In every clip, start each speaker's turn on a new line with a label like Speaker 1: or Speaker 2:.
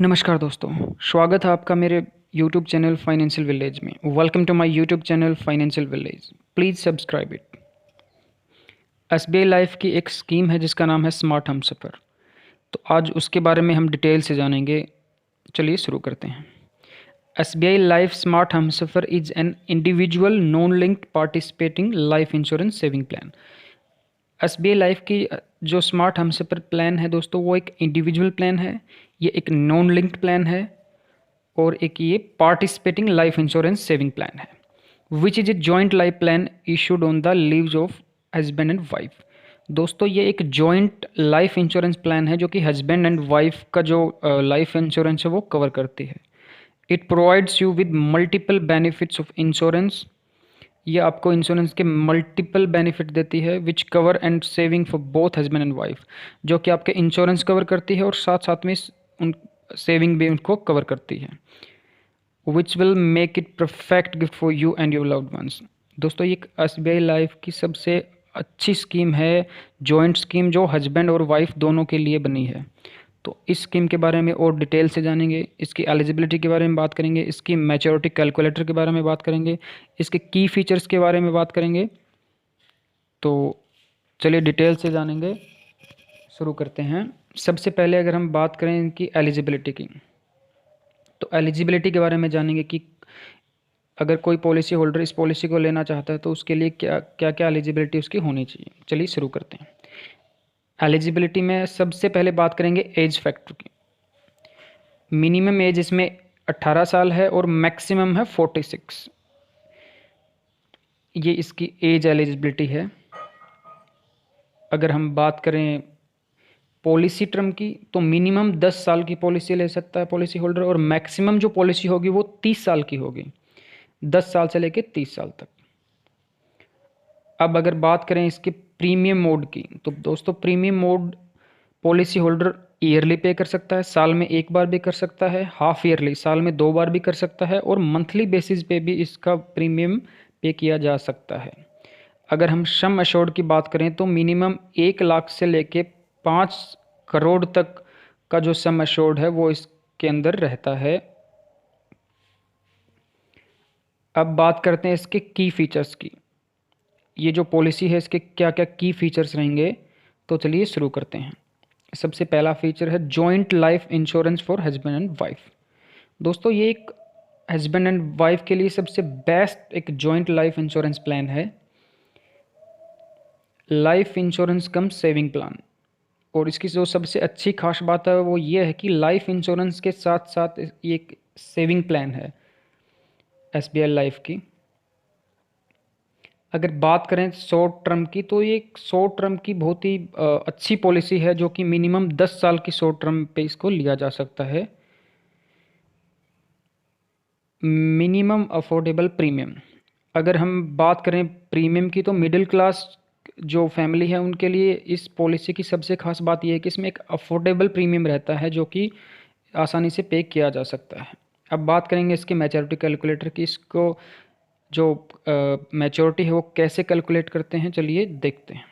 Speaker 1: नमस्कार दोस्तों, स्वागत है आपका मेरे YouTube चैनल फाइनेंशियल विलेज में। Welcome to my YouTube channel Financial Village. Please subscribe it. SBI life की एक स्कीम है जिसका नाम है स्मार्ट हमसफ़र। तो आज उसके बारे में हम डिटेल से जानेंगे। चलिए शुरू करते हैं। SBI life smart Humsafar is an individual non linked participating life insurance saving plan. SBI life की जो स्मार्ट हमसफ़र प्लान है दोस्तों, वो एक इंडिविजुअल प्लान है, ये एक नॉन लिंक्ड प्लान है और एक ये participating life insurance saving plan है, which is a joint life plan issued on the lives of husband and wife. दोस्तों ये एक जॉइंट लाइफ इंश्योरेंस प्लान है जो कि हस्बैंड एंड वाइफ का जो लाइफ इंश्योरेंस है वो कवर करती है। It provides you with multiple benefits of insurance. ये आपको इंश्योरेंस के मल्टीपल बेनिफिट देती है which cover and saving for both husband and wife, जो कि आपके इंश्योरेंस कवर करती है और साथ साथ में उन सेविंग भी उनको कवर करती है, which will make it perfect gift for you and your loved ones. दोस्तों ये SBI लाइफ की सबसे अच्छी स्कीम है, जॉइंट स्कीम जो हस्बैंड और वाइफ दोनों के लिए बनी है। तो इस स्कीम के बारे में और डिटेल से जानेंगे, इसकी एलिजिबिलिटी के बारे में बात करेंगे, इसकी मैच्योरिटी कैलकुलेटर के बारे में बात करेंगे, इसके की फीचर्स के बारे में बात करेंगे। तो चलिए डिटेल से जानेंगे, शुरू करते हैं। सबसे पहले अगर हम बात करें इनकी एलिजिबिलिटी की, तो एलिजिबिलिटी के बारे में जानेंगे कि अगर कोई पॉलिसी होल्डर इस पॉलिसी को लेना चाहता है तो उसके लिए क्या क्या क्या एलिजिबिलिटी उसकी होनी चाहिए। चलिए शुरू करते हैं। एलिजिबिलिटी में सबसे पहले बात करेंगे एज फैक्टर की। मिनिमम एज इसमें 18 साल है और मैक्सिमम है 46। ये इसकी एज एलिजिबिलिटी है। अगर हम बात करें पॉलिसी टर्म की, तो मिनिमम 10 साल की पॉलिसी ले सकता है पॉलिसी होल्डर और मैक्सिमम जो पॉलिसी होगी वो 30 साल की होगी, 10 साल से लेकर 30 साल तक। अब अगर बात करें इसके प्रीमियम मोड की, तो दोस्तों premium mode policy holder yearly पे कर सकता है, साल में एक बार भी कर सकता है, हाफ ईयरली साल में 2 बार भी कर सकता है और मंथली बेसिस पे भी इसका प्रीमियम पे किया जा सकता है। अगर हम सम अश्योर्ड की बात करें तो मिनिमम 1 लाख से लेके 5 करोड़ तक का जो सम अश्योर्ड है वो इसके अंदर रहता है। अब बात करते हैं इसके की फीचर्स की। ये जो पॉलिसी है इसके क्या क्या की फीचर्स रहेंगे, तो चलिए शुरू करते हैं। सबसे पहला फीचर है joint life insurance for husband and wife. दोस्तों ये एक हस्बैंड एंड वाइफ के लिए सबसे बेस्ट एक जॉइंट लाइफ इंश्योरेंस प्लान है। लाइफ इंश्योरेंस कम सेविंग प्लान, और इसकी जो सबसे अच्छी खास बात है वो ये है कि लाइफ इंश्योरेंस के साथ साथ ये एक सेविंग प्लान है SBI लाइफ की। अगर बात करें शॉर्ट टर्म की, तो ये शॉर्ट टर्म की बहुत ही अच्छी पॉलिसी है जो कि मिनिमम 10 साल की शॉर्ट टर्म पे इसको लिया जा सकता है। मिनिमम अफोर्डेबल प्रीमियम, अगर हम बात करें प्रीमियम की, तो मिडिल क्लास जो फैमिली है उनके लिए इस पॉलिसी की सबसे खास बात यह है कि इसमें एक अफोर्डेबल प्रीमियम रहता है जो कि आसानी से पे किया जा सकता है। अब बात करेंगे इसके मैच्योरिटी कैलकुलेटर की। इसको जो मैच्योरिटी है वो कैसे कैलकुलेट करते हैं, चलिए देखते हैं।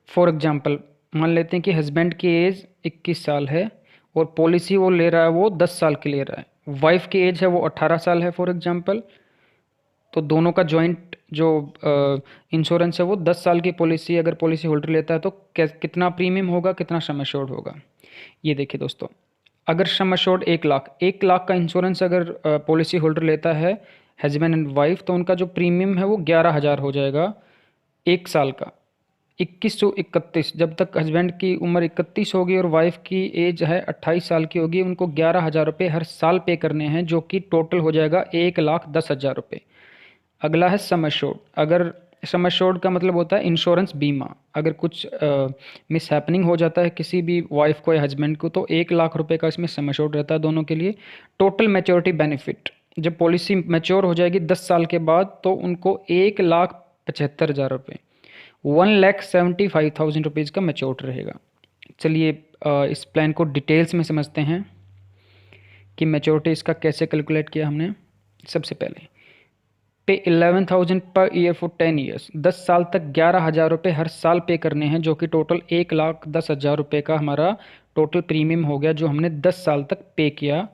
Speaker 1: फॉर एग्जांपल मान लेते हैं कि हस्बैंड की एज 21 साल है और पॉलिसी वो ले रहा है वो 10 साल की ले रहा है। वाइफ की एज है वो 18 साल है फॉर एग्जांपल। तो दोनों का जॉइंट जो इंश्योरेंस है वो 10 साल की पॉलिसी अगर पॉलिसी होल्डर लेता है तो कितना प्रीमियम होगा, कितना सम एश्योर्ड होगा। ये देखिए दोस्तों, अगर सम एश्योर्ड 1 लाख का इंश्योरेंस अगर पॉलिसी होल्डर लेता है हस्बैंड एंड वाइफ, तो उनका जो प्रीमियम है वो 11,000 हो जाएगा 1 साल का। 2131, जब तक हस्बैंड की उम्र 31 होगी और वाइफ की एज है 28 साल की होगी, उनको 11,000 रुपये हर साल पे करने हैं, जो कि टोटल हो जाएगा 1,10,000 रुपये। अगला है सम एश्योर्ड। अगर सम एश्योर्ड का मतलब होता है इंश्योरेंस बीमा। अगर कुछ मिस हैपनिंग हो जाता है किसी भी वाइफ को या हस्बैंड को, तो 1 लाख रुपये का इसमें सम एश्योर्ड रहता है दोनों के लिए। टोटल मैच्योरिटी बेनिफिट, जब पॉलिसी मैच्योर हो जाएगी 10 साल के बाद, तो उनको 1,75,000 रुपये, 1,75,000 रुपीज़ का मैच्योर्ड रहेगा। चलिए इस प्लान को डिटेल्स में समझते हैं कि मैच्योरिटी इसका कैसे कैलकुलेट किया हमने। सबसे पहले पे 11,000 पर ईयर फॉर 10 ईयर्स, 10 साल तक 11,000 रुपये हर साल पे करने हैं, जो कि टोटल 1,10,000 रुपये का हमारा टोटल प्रीमियम हो गया जो हमने 10 साल तक पे किया।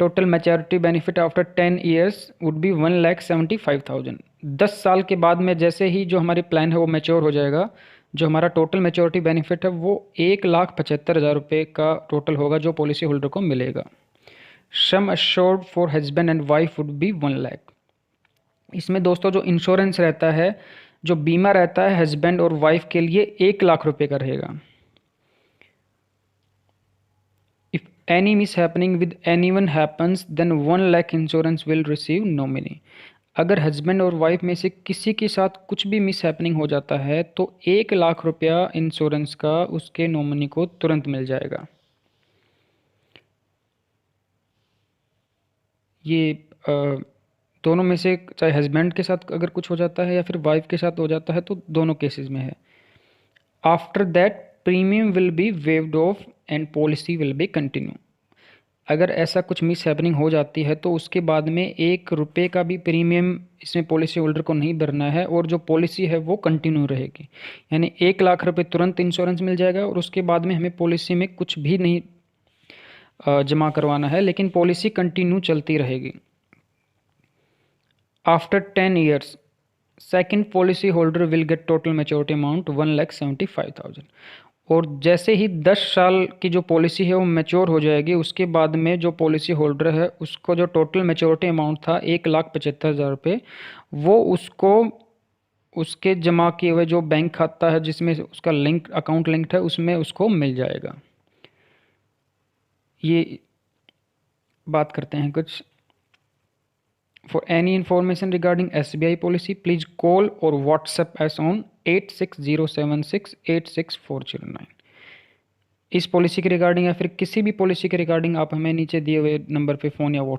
Speaker 1: Total maturity benefit after 10 years would be 1,75,000। 10 साल के बाद में जैसे ही जो हमारी प्लान है वो मैच्योर हो जाएगा, जो हमारा टोटल मैच्योरिटी बेनिफिट है वो 1,75,000 रुपये का टोटल होगा जो पॉलिसी होल्डर को मिलेगा। Sum assured for husband and wife would be 1 lakh. इसमें दोस्तों जो इंश्योरेंस रहता है, जो बीमा रहता है हस्बैंड और वाइफ के लिए 1 लाख रुपये का रहेगा। If any miss happening with any one happens then 1 lakh insurance will receive nominee. अगर हस्बैंड और वाइफ में से किसी के साथ कुछ भी मिस हैपनिंग हो जाता है तो 1 लाख रुपया इंश्योरेंस का उसके नॉमिनी को तुरंत मिल जाएगा। ये दोनों में से चाहे हस्बैंड के साथ अगर कुछ हो जाता है या फिर वाइफ के साथ हो जाता है तो दोनों केसेस में है। After that premium will be waived of and policy will be continue. अगर ऐसा कुछ मिस हैपनिंग हो जाती है तो उसके बाद में 1 रुपये का भी प्रीमियम इसमें पॉलिसी होल्डर को नहीं भरना है और जो पॉलिसी है वो कंटिन्यू रहेगी। यानी 1 लाख रुपये तुरंत इंश्योरेंस मिल जाएगा और उसके बाद में हमें पॉलिसी में कुछ भी नहीं जमा करवाना है, लेकिन पॉलिसी कंटिन्यू चलती रहेगी। After 10 years second policy holder will get total maturity amount 1,75,000। और जैसे ही 10 साल की जो पॉलिसी है वो मैच्योर हो जाएगी, उसके बाद में जो पॉलिसी होल्डर है उसको जो टोटल मैच्योरिटी अमाउंट था 1,75,000 रुपये, वो उसको उसके जमा किए हुए जो बैंक खाता है जिसमें उसका लिंक अकाउंट लिंक्ड है उसमें उसको मिल जाएगा। ये बात करते हैं कुछ। For any information regarding SBI policy, please call or WhatsApp us on 8607686409। इस पॉलिसी के रिगार्डिंग या फिर किसी भी पॉलिसी के रिगार्डिंग आप हमें नीचे दिए हुए नंबर पे फ़ोन या